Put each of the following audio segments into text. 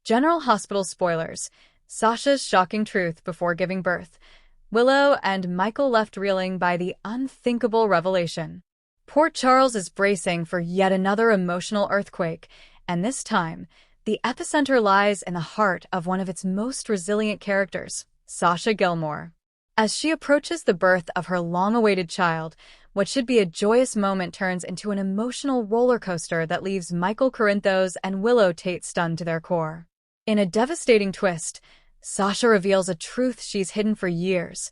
General Hospital spoilers. Sasha's shocking truth before giving birth. Willow and Michael left reeling by the unthinkable revelation. Port Charles is bracing for yet another emotional earthquake, and this time, the epicenter lies in the heart of one of its most resilient characters, Sasha Gilmore. As she approaches the birth of her long-awaited child, what should be a joyous moment turns into an emotional roller coaster that leaves Michael Corinthos and Willow Tate stunned to their core. In a devastating twist, Sasha reveals a truth she's hidden for years,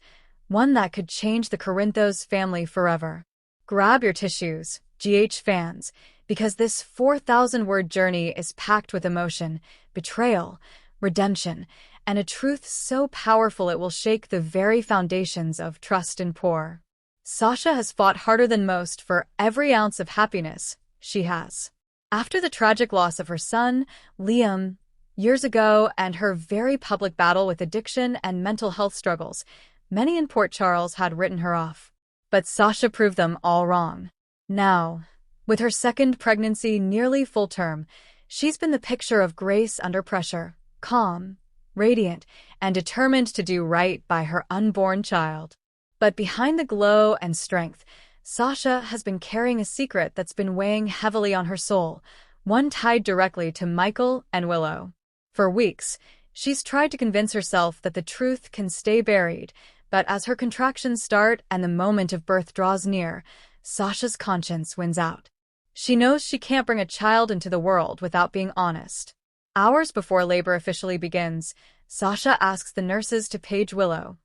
one that could change the Corinthos family forever. Grab your tissues, GH fans, because this 4,000-word journey is packed with emotion, betrayal, redemption, and a truth so powerful it will shake the very foundations of trust and poor. Sasha has fought harder than most for every ounce of happiness she has. After the tragic loss of her son, Liam, years ago, and her very public battle with addiction and mental health struggles, many in Port Charles had written her off. But Sasha proved them all wrong. Now, with her second pregnancy nearly full term, she's been the picture of grace under pressure, calm, radiant, and determined to do right by her unborn child. But behind the glow and strength, Sasha has been carrying a secret that's been weighing heavily on her soul, one tied directly to Michael and Willow. For weeks, she's tried to convince herself that the truth can stay buried, but as her contractions start and the moment of birth draws near, Sasha's conscience wins out. She knows she can't bring a child into the world without being honest. Hours before labor officially begins, Sasha asks the nurses to page Willow,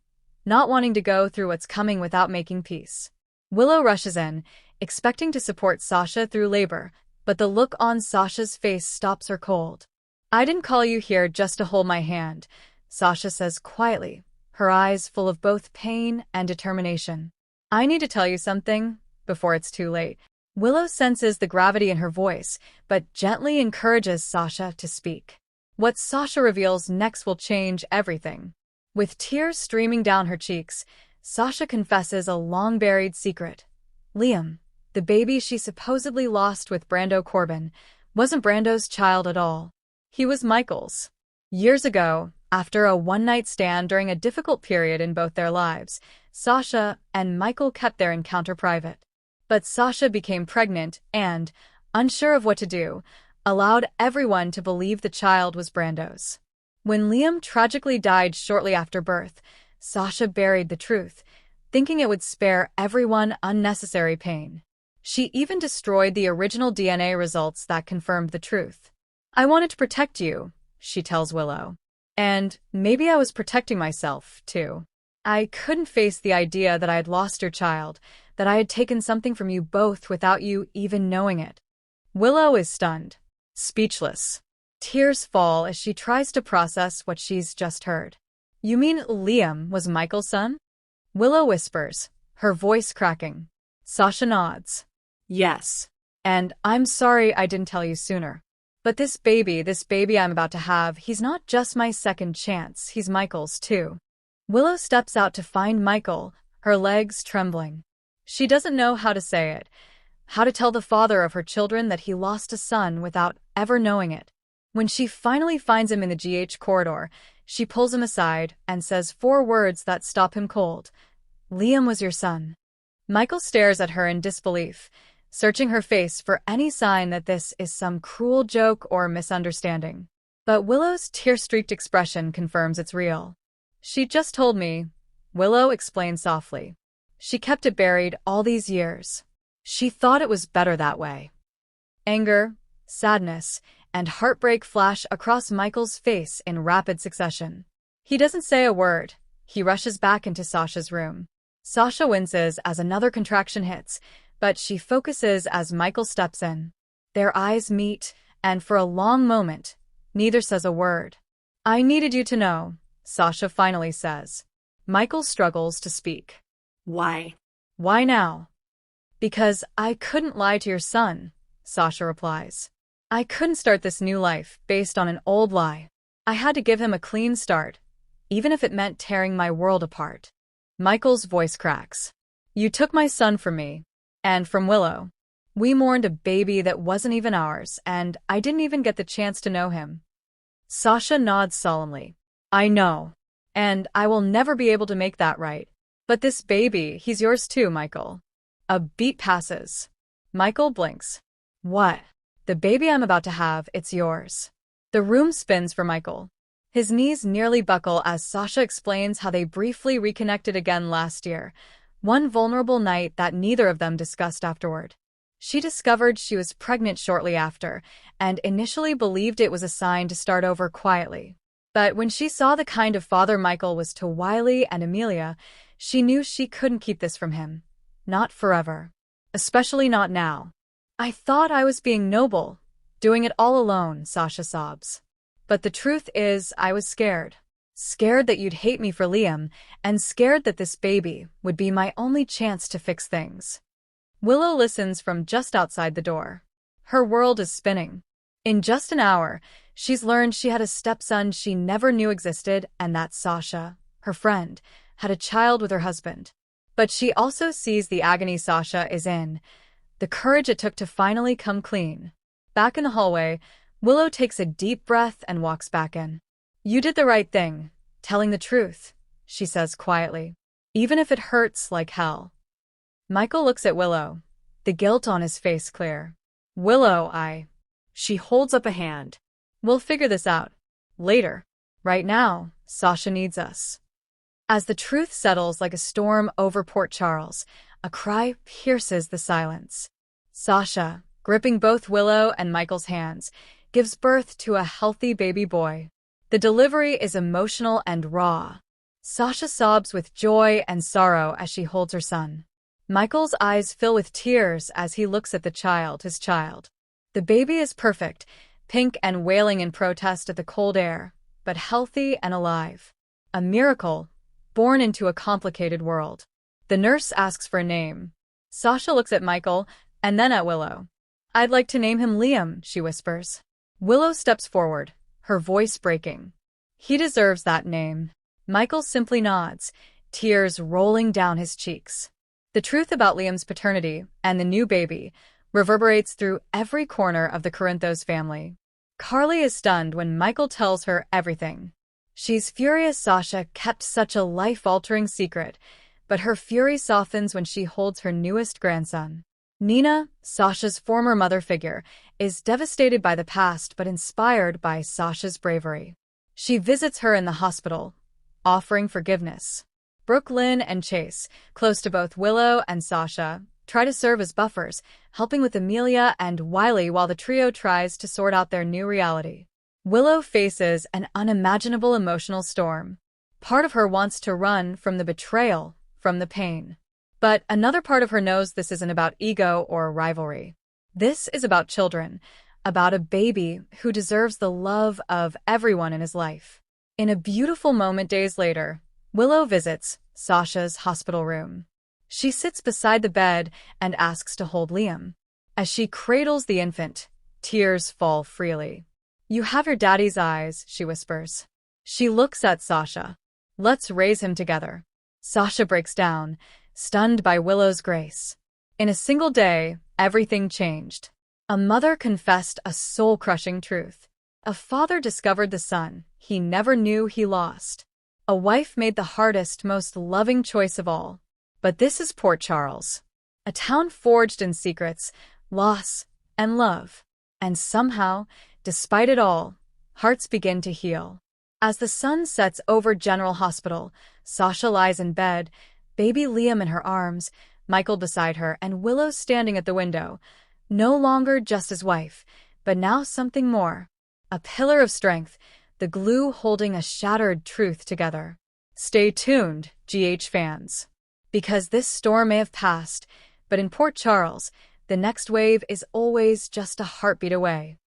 not wanting to go through what's coming without making peace. Willow rushes in, expecting to support Sasha through labor, but the look on Sasha's face stops her cold. "I didn't call you here just to hold my hand," Sasha says quietly, her eyes full of both pain and determination. "I need to tell you something before it's too late." Willow senses the gravity in her voice, but gently encourages Sasha to speak. What Sasha reveals next will change everything. With tears streaming down her cheeks, Sasha confesses a long-buried secret. Liam, the baby she supposedly lost with Brando Corbin, wasn't Brando's child at all. He was Michael's. Years ago, after a one-night stand during a difficult period in both their lives, Sasha and Michael kept their encounter private. But Sasha became pregnant and, unsure of what to do, allowed everyone to believe the child was Brando's. When Liam tragically died shortly after birth, Sasha buried the truth, thinking it would spare everyone unnecessary pain. She even destroyed the original DNA results that confirmed the truth. "I wanted to protect you," she tells Willow. "And maybe I was protecting myself, too. I couldn't face the idea that I had lost your child, that I had taken something from you both without you even knowing it." Willow is stunned, speechless. Tears fall as she tries to process what she's just heard. "You mean Liam was Michael's son?" Willow whispers, her voice cracking. Sasha nods. "Yes. And I'm sorry I didn't tell you sooner. But this baby I'm about to have, he's not just my second chance, he's Michael's too." Willow steps out to find Michael, her legs trembling. She doesn't know how to say it, how to tell the father of her children that he lost a son without ever knowing it. When she finally finds him in the GH corridor, she pulls him aside and says 4 words that stop him cold. "Liam was your son." Michael stares at her in disbelief, searching her face for any sign that this is some cruel joke or misunderstanding. But Willow's tear-streaked expression confirms it's real. "She just told me," Willow explained softly. "She kept it buried all these years. She thought it was better that way." Anger, sadness, and heartbreak flash across Michael's face in rapid succession. He doesn't say a word. He rushes back into Sasha's room. Sasha winces as another contraction hits, but she focuses as Michael steps in. Their eyes meet, and for a long moment, neither says a word. "I needed you to know," Sasha finally says. Michael struggles to speak. "Why?" "Why now?" "Because I couldn't lie to your son," Sasha replies. "I couldn't start this new life based on an old lie. I had to give him a clean start, even if it meant tearing my world apart." Michael's voice cracks. "You took my son from me, and from Willow. We mourned a baby that wasn't even ours, and I didn't even get the chance to know him." Sasha nods solemnly. I know. And I will never be able to make that right. But this baby, he's yours too, Michael. A beat passes. Michael blinks. What? The baby I'm about to have, it's yours. The room spins for Michael. His knees nearly buckle as Sasha explains how they briefly reconnected again last year, one vulnerable night that neither of them discussed afterward. She discovered she was pregnant shortly after, and initially believed it was a sign to start over quietly. But when she saw the kind of father Michael was to Wiley and Amelia, she knew she couldn't keep this from him. Not forever. Especially not now. I thought I was being noble, doing it all alone, Sasha sobs. But the truth is, I was scared. Scared that you'd hate me for Liam, and scared that this baby would be my only chance to fix things. Willow listens from just outside the door. Her world is spinning. In just an hour, she's learned she had a stepson she never knew existed and that Sasha, her friend, had a child with her husband. But she also sees the agony Sasha is in, the courage it took to finally come clean. Back in the hallway, Willow takes a deep breath and walks back in. You did the right thing, telling the truth, she says quietly, even if it hurts like hell. Michael looks at Willow, the guilt on his face clear. Willow, She holds up a hand. We'll figure this out. Later. Right now, Sasha needs us. As the truth settles like a storm over Port Charles, a cry pierces the silence. Sasha, gripping both Willow and Michael's hands, gives birth to a healthy baby boy. The delivery is emotional and raw. Sasha sobs with joy and sorrow as she holds her son. Michael's eyes fill with tears as he looks at the child, his child. The baby is perfect, pink and wailing in protest at the cold air, but healthy and alive. A miracle, born into a complicated world. The nurse asks for a name. Sasha looks at Michael and then at Willow. I'd like to name him Liam, she whispers. Willow steps forward, her voice breaking. He deserves that name. Michael simply nods, tears rolling down his cheeks. The truth about Liam's paternity and the new baby reverberates through every corner of the Corinthos family. Carly is stunned when Michael tells her everything. She's furious Sasha kept such a life-altering secret, but her fury softens when she holds her newest grandson. Nina, Sasha's former mother figure, is devastated by the past but inspired by Sasha's bravery. She visits her in the hospital, offering forgiveness. Brooke, Lynn, and Chase, close to both Willow and Sasha, try to serve as buffers, helping with Amelia and Wiley while the trio tries to sort out their new reality. Willow faces an unimaginable emotional storm. Part of her wants to run from the betrayal, from the pain. But another part of her knows this isn't about ego or rivalry. This is about children, about a baby who deserves the love of everyone in his life. In a beautiful moment days later, Willow visits Sasha's hospital room. She sits beside the bed and asks to hold Liam. As she cradles the infant, tears fall freely. You have your daddy's eyes, she whispers. She looks at Sasha. Let's raise him together. Sasha breaks down, stunned by Willow's grace. In a single day, everything changed. A mother confessed a soul-crushing truth. A father discovered the son he never knew he lost. A wife made the hardest, most loving choice of all. But this is Port Charles, a town forged in secrets, loss, and love. And somehow, despite it all, hearts begin to heal. As the sun sets over General Hospital, Sasha lies in bed, baby Liam in her arms, Michael beside her, and Willow standing at the window, no longer just his wife, but now something more. A pillar of strength, the glue holding a shattered truth together. Stay tuned, GH fans. Because this storm may have passed, but in Port Charles, the next wave is always just a heartbeat away.